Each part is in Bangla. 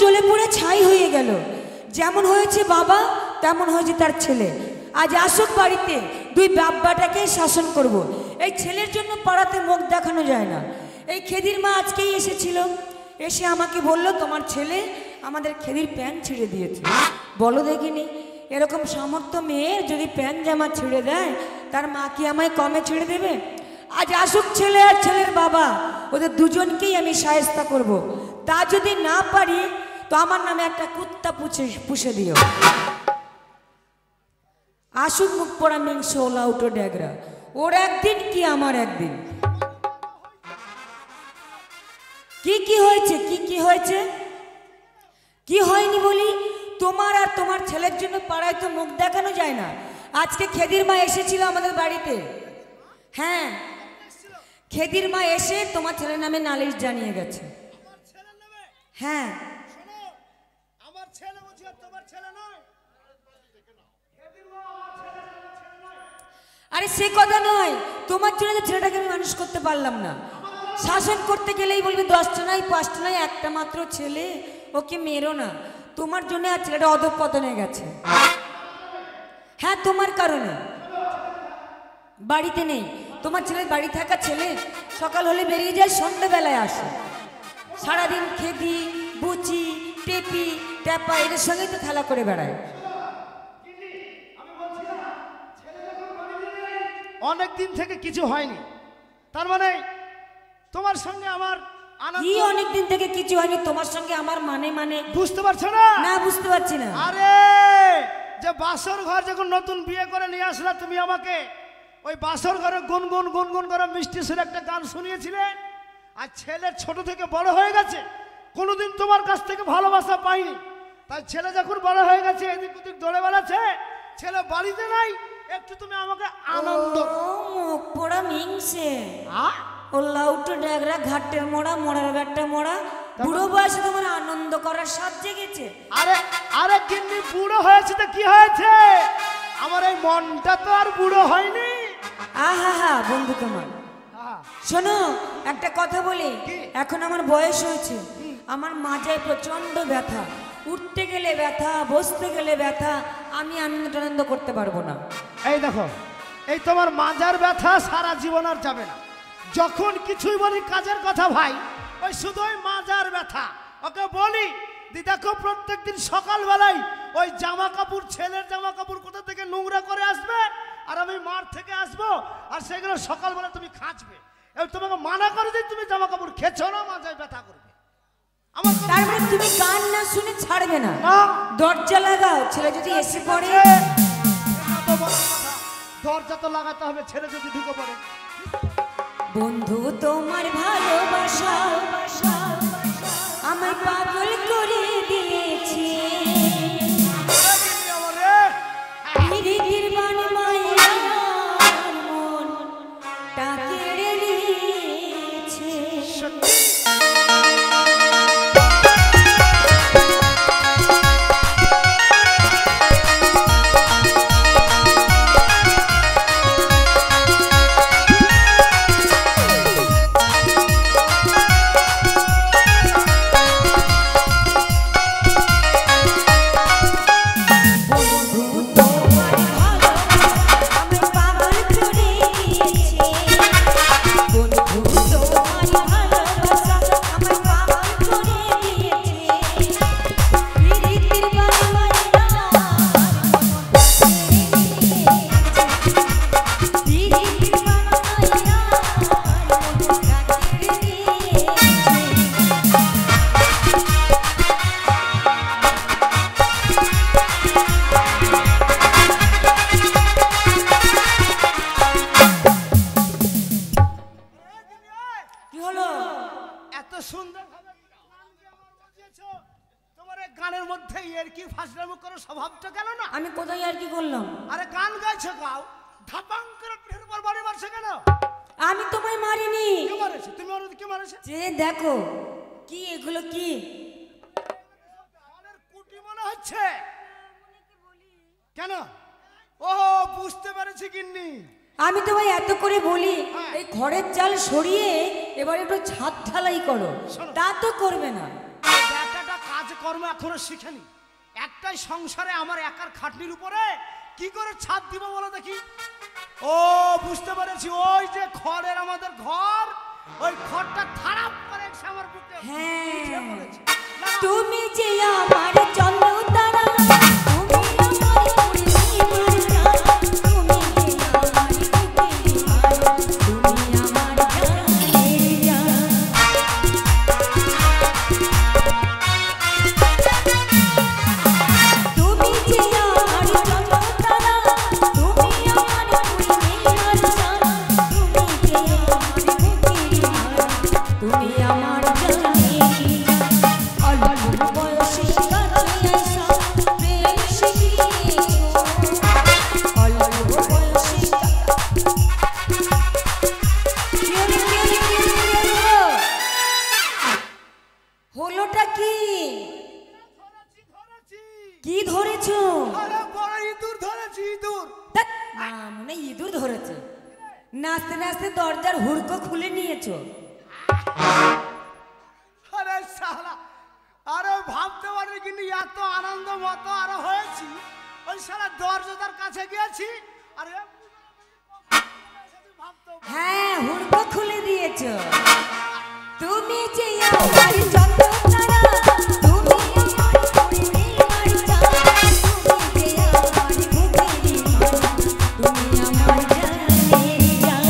জ্বলে পুড়ে ছাই হয়ে গেল। যেমন হয়েছে বাবা তেমন হয়েছে তার ছেলে। আজ আসুক বাড়িতে, দুই বাব্বাটাকেই শাসন করব। এই ছেলের জন্য পাড়াতে মুখ দেখানো যায় না। এই খেদির মা আজকেই এসেছিল, এসে আমাকে বলল তোমার ছেলে আমাদের খেদির প্যান্ট ছিঁড়ে দিয়েছে। বলো দেখিনি, এরকম সামর্থ্য মেয়ের যদি প্যান্ট জামা ছিঁড়ে দেয় তার মা কি আমায় কমে ছেড়ে দেবে? আজ আসুক ছেলে আর ছেলের বাবা, ওদের দুজনকেই আমি শায়েস্তা করব। তা যদি না পারি তো আমার নামে একটা কুত্তা পুষে দিও। আসুক মুখ পড়া মিংস লাউটো ড্যাগরা, ওর একদিন কি আমার একদিন। কি কি হয়েছে, কি কি হয়েছে, কি হয়নি বলি? তোমার আর তোমার ছেলের জন্য পাড়ায় তো মুখ দেখানো যায় না। আজকে খেদির মা এসেছিল আমাদের বাড়িতে। হ্যাঁ, খেদির মা এসে তোমার ছেলের নামে নালিশ জানিয়ে গেছে। হ্যাঁ, আমার ছেলে বুঝি আর তোমার ছেলে নয়? আরে সে কথা নয়, তোমার জন্য ছেলেটাকে আমি মানুষ করতে পারলাম না। শাসন করতে গেলেই বলবে 10টা নয় 5টা নয়, একটা মাত্র ছেলে, ওকে মেরো না। তোমার জন্য আর ছেলেটা অধঃপতনে গেছে। হ্যাঁ, তোমার কারণে বাড়িতে নেই। তোমার ছেলে বাড়ি থাকা ছেলে সকাল হলে বেরিয়ে যায়, সন্ধ্যেবেলায় আসে। সারাদিন খেদি বুচি টেপি ট্যাপা এদের সঙ্গেই তো খেলা করে বেড়ায়। অনেক দিন থেকে কিছু হয়নি, তার মানে তোমার সঙ্গে আমার কি অনেক দিন থেকে কিছু হয়নি তোমার সঙ্গে আমার মানে বুঝতে পারছো না? না, বুঝতে পারছি না। আরে যে বাসর ঘর যখন নতুন বিয়ে করে নিয়ে আসলা তুমি আমাকে, ওই বাসর ঘরে গুনগুন গুনগুন করে মিষ্টি সুরে একটা গান শুনিয়েছিলে। আর ছেলের ছোট থেকে বড় হয়ে গেছে, কোনোদিন তোমার কাছ থেকে ভালোবাসা পাইনি। তাই ছেলে যখন বড় হয়ে গেছে, এদিক ওদিক দৌড়ে বেড়াচ্ছে, ছেলে বাড়িতে নাই, একটু তুমি আমাকে আনন্দ। মুখ পোড়া মিংসে ও লাউটো ড্যাগরা, ঘাটের মোড়া, মোড়ার ঘাটটা মোড়া, বুড়ো বয়সে তোমার আনন্দ করার স্বাদ জেগেছে। আরে আরে কিন্নি বুড়ো হয়েছে তো কি হয়েছে, আমার এই মনটা তো আর বুড়ো হয়নি। আহা হা বন্ধু তোমার। শোনো একটা কথা বলি, এখন আমার বয়স হয়েছে, আমার মাজায় প্রচন্ড ব্যথা, উঠতে গেলে ব্যথা, বসতে গেলে ব্যথা, আমি আনন্দ করতে পারবো না। এই দেখো, এই তোমার মাজার ব্যথা সারা জীবন আর যাবে না। যখন কিছুই বলি কাজের কথা ভাই, ওই শুধু ওই মাজার ব্যথা। ওকে বলি দি দেখো, প্রত্যেকদিন সকালবেলায় ওই জামা কাপড়, ছেলের জামা কাপড় কোথা থেকে নোংরা করে আসবে, আর আমি মাঠ থেকে আসবো, আর সেগুলো সকালবেলা তুমি খাঁচবে। তোমাকে মানা করে দিই, তুমি জামা কাপড় খেছো না, মাজায় ব্যথা করবে। তার মানে তুমি গান না শুনে ছাড়বে না? দরজা লাগাও, ছেলে যদি এসে পড়ে। দরজা তো লাগাতে হবে, ছেলে যদি ঢুকে পড়ে। বন্ধু তোমার ভালোবাসা আমার পাগল করে দিয়েছে, আমি কোথায় আর কি করলাম? আরে গান গাইছো, গাও, ধাপাং করে পিঠের উপর বাড়ি মারছো কেন? আমি তোমায় মারিনি। কে মারেছে? তুমি মারো, কে মারেছে? যে দেখো কি এগুলো, কি গানের কুটি মনে হচ্ছে কেন? ও বুঝতে পেরেছি গিন্নি, আমি তোমায় এত করে বলি এই ঘরের চাল সরিয়ে এবার একটু ছাদ ঢালাই করো, তা তো করবে না। ব্যাটাটা কাজ কাজকর্ম এখনো শিখেনি। একটাই সংসারে আমার একার খাটনির উপরে কি করে ছাদ দিব বলো দেখি। ও বুঝতে পেরেছি, ওই যে খড়ের আমাদের ঘর, ওই খড়টা খারাপ করে এসে আমার বুকে উঠে পড়েছে। তুমি যে আমার চন্দ্র তারা, তুমি আমার পূর্ণিমার চাঁদ, তুমি যে আমার বুকের মালা, তুমি আমার জানের জান। তুমি যে আমার চন্দ্র তারা, তুমি আমার পূর্ণিমার চাঁদ, তুমি যে আমার বুকের মালা, তুমি আমার জানের জান। অল্প বয়সে কাছে আইসা প্রেম শিখিয়েছো, অল্প বয়সে হলোটা কি? কি ধরেছো? আরে বড় ইঁদুর ধরেছি, ইঁদুর। মনে ইঁদুর ধরেছে। নাচতে নাচতে দরজার হুড়কো খুলে নিয়েছো। আরে শালা, আরে ভাবতে পারি কিন্তু এত আনন্দ মতো আরো হয়েছি। ওই শালা দরজাদার কাছে গিয়েছি, আরে ভাবতে হ্যাঁ, হুড়কো খুলে দিয়েছো। তুমি যে আমার চন্দ্র তারা, তুমি আমার পূর্ণিমার চাঁদ, তুমি যে আমার বুকের মালা, তুমি আমার জানের জান।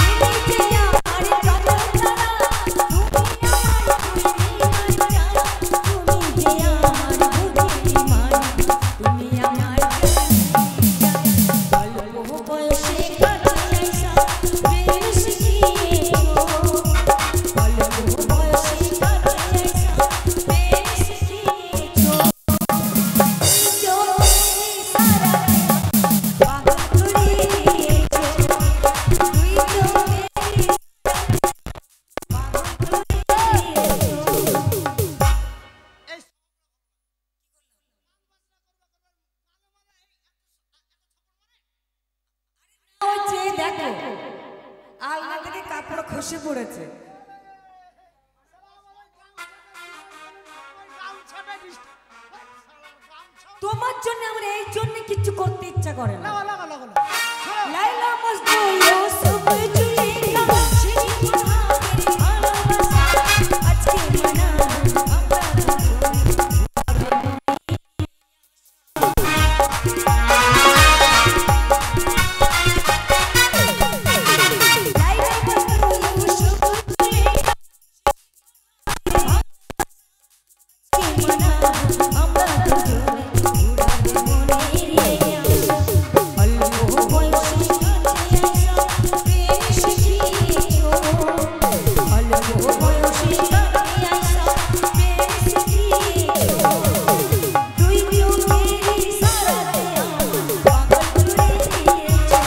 তুমি যে আমার চন্দ্র তারা, তুমি আমার পূর্ণিমার চাঁদ, তুমি যে আমার বুকের মালা, তুমি আমার অল্প বয়সে কাছে আইসা প্রেম শিখিয়েছো, অল্প বয়সে কাছে আইসা প্রেম শিখিয়েছো। চোখে সারা পাগল করে দিয়েছো, তুই চোখে পাগল করে দিয়েছো। এই হচ্ছে দেখো, আলনা থেকে কাপড় খসে পড়েছে। গামছাটা ডিস্টার্ব, গামছা তোমার জন্য আমার এই জন্য কিছু করতে ইচ্ছা করে না। লাগা লাগা লাগা লাগা। লাইলা মজনু ইউসুফ জুলেখা, সেই মহাদের ভালোবাসা আজকে মানাবো আমরা দুজন। লাইলা মজনু ইউসুফ জুলেখা, আজকে মানাবো আমরা দুজন। উড়াবে মনের আশা, অল্প বয়সে কাছে আইসা প্রেম শিখিয়েছো, অল্প বয়সে কাছে আইসা প্রেম শিখিয়েছো। তুই চোখের ইশারাতে আমার পাগল করে দিয়েছো,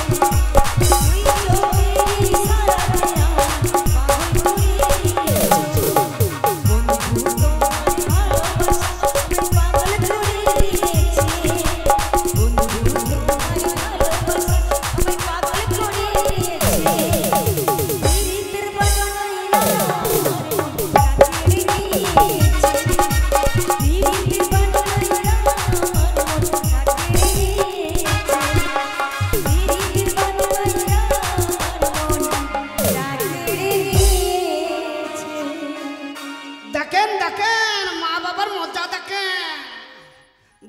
তুই চোখের ইশারাতে আমার পাগল করে দিয়েছো। বন্ধু তোমার ভালোবাসা আমায় পাগল করে দিয়েছে, বন্ধু তোমার ভালোবাসা আমায় পাগল করে দিয়েছে। পীড়িতের বানাইলা আমার কাছে দিয়েছে, পীড়িতের বানাইলা আমার কাছে দিয়েছে, পীড়িতের বানাইলা আমার কাছে দিয়েছে। দেখেন দেখেন মা বাবার মজা দেখেন,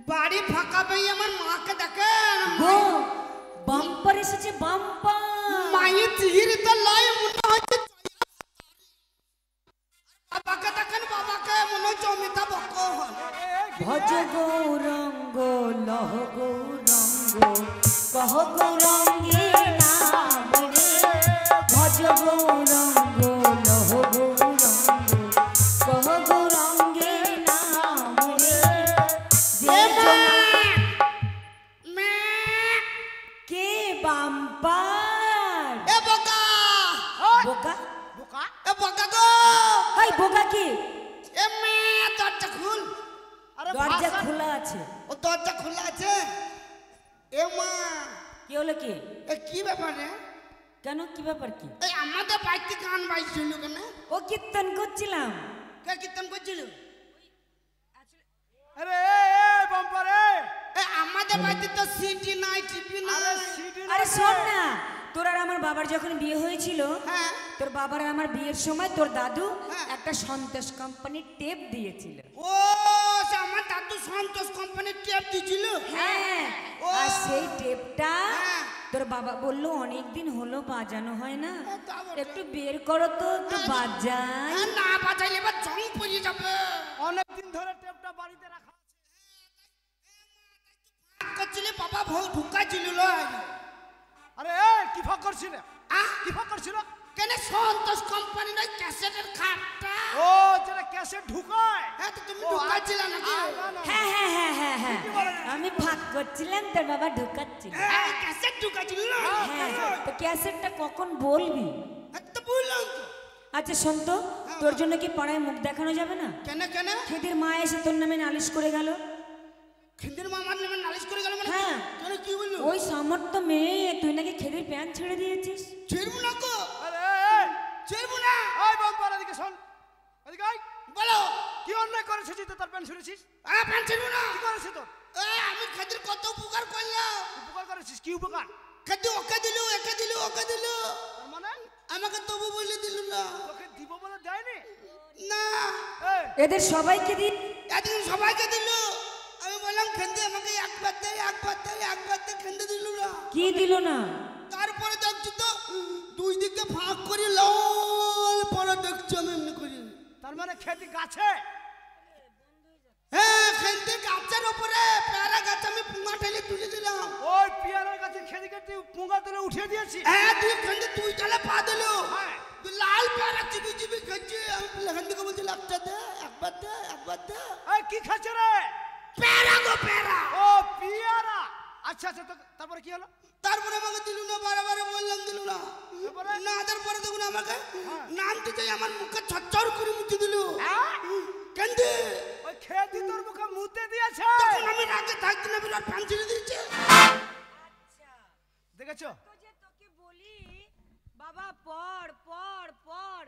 বাড়ি ফাঁকা পেয়ে আমার মাকে দেখেন। গো, বাম্পার এসেছে, বাম্পার। মায়ের তিহির তো লয় মনে হচ্ছে। বাবাকে দেখেন, বাবাকে মনে হচ্ছে অমিতাভ বচ্চন। ভজ গৌরঙ্গ লহ গৌরঙ্গ কহ গৌরঙ্গে নাম রে, ভজ গৌরঙ্গ লহ গৌরঙ্গ কহ গৌরঙ্গে নাম রে। যে জন- মে কে বাম্পার? এ বোকা, বোকা? বোকা। এ বোকা গো, হাই বোকা কি? এ মে দরজা খুল। আরে দরজা ভাষা- খোলা আছে। ও দরজা খোলা আছে। এ মা, কি হলো কি? এ কি ব্যাপার রে? কেন, কি ব্যাপার কি? এই আমাদের বাড়িতে গান বাজছিল কেন? ও কীর্তন করছিলাম। কে কীর্তন করছিল? আরে বাম্পার আমাদের বাড়িতে তো সিডি নাই, টিভি নাই। আরে শোন না, তোর আর আমার বাবার যখন বিয়ে হয়েছিল, হ্যাঁ। তোর বাবার আর আমার বিয়ের সময় তোর দাদু হ্যাঁ। একটা সন্তোষ কোম্পানির টেপ দিয়েছিল। ও সে আমার দাদু সন্তোষ কোম্পানির টেপ দিছিল। হ্যাঁ, ও। আর সেই টেপটা হ্যাঁ। তোর বাবা বললো অনেক দিন হলো বাজানো হয় না, তা বটে। একটু বের করো তো, একটু বাজাই। না বাজাইলে এবার জং পড়ে যাবে। অনেকদিন ধরে টেপটা বাড়িতে রাখা আছে। করছিলে বাবা ভৌ ঢুকাইছিল লয়। আরে কি ফাঁক করছিল? কি ফাঁক করছিল? কেন সন্তোষ কোম্পানি নয় ক্যাসেটের খাটটা? ও যেটা ক্যাসেট ঢুকায়। হ্যাঁ তো তুমি ঢুকাইছিল নাকি? হ্যাঁ হ্যাঁ হ্যাঁ হ্যাঁ হ্যাঁ, আমি ফাঁক করছিলাম, তোর বাবা ঢুকাচ্ছিল। হ্যাঁ ক্যাসেট ঢুকাইছিল না? হ্যাঁ, তো ক্যাসেটটা কখন বলবি? হ্যাঁ, তো বললাম তো। আচ্ছা শোন তো, তোর জন্য কি পাড়ায় মুখ দেখানো যাবে না? কেন কেন? খেদির মা এসে তোর নামে নালিশ করে গেল। খেন্দির মামার নামে নালিশ করে গেল মানে? হ্যাঁ। কেন কি বললো? ওই সামর্থ্য মেয়ে, তুই নাকি খেদির প্যান্ট ছেড়ে দিয়েছিস। ছেড়বো না গো, আরে ছেড়বো না। ওই বাম্পার এদিকে শোন, এদিকে আয়। বলো। কি অন্যায় করেছিস তুই? তার প্যান্ট ছুঁড়েছিস? প্যান্ট ছেড়বো না। কি করেছিস তোর? আমি খেদির কত উপকার করলাম। উপকার করেছিস? কি উপকার? খেদি ওকে দিল, একে দিল, ওকে দিল, তার মানে আমাকে তবু বলে দিল না। তোকে দিব বলে দেয়নি? না, এই এদের সবাইকে দি। এতদিন সবাইকে দিল। আমি বললাম খেন্দে আমাকে একবার দে, একবার দে, একবার দে, খেন্দে দিল না। কি দিল না? তারপরে দেখছি তো দুই দিকে ফাঁক করে লাল পরে দেখছি আমি এমনি করি। তার মানে খেতি গাছে? হ্যাঁ খেন্দে গাছের উপরে পেয়ারা গাছ আমি পুঙা ঠেলে তুলে দিলাম। ওই পিয়ারার গাছে খেদিকে তুই পুঙ্গা তুলে উঠিয়ে দিয়েছিস? হ্যাঁ তুই খেন্দে তুই তালে পা দিল। হ্যাঁ। তুই লাল পেয়ারা চিবি চিবি খেয়েছি। আমি খেন্দিকে বলছি একটা দে, একবার দে, একবার দে। এই কি খাচ্ছে রে? পেয়ারা গো পেয়ারা। ও পিয়ারা। আচ্ছা আচ্ছা, তো তারপরে কি হলো? তারপরে আমাকে দিল না, বারে বললাম দিল না। তারপরে? না তারপরে দেখুন আমাকে নামতে চাই আমার মুখে ছচ্ছর করে মুছে দিল। কেন্দে ওই খেদি তোর মুখে মুতে দিয়েছে? তখন আমি রাগে থাকতে না বিরাট প্যান ছেড়ে দিয়েছে। দেখেছো? তোকে বলি বাবা পড় পড় পড়,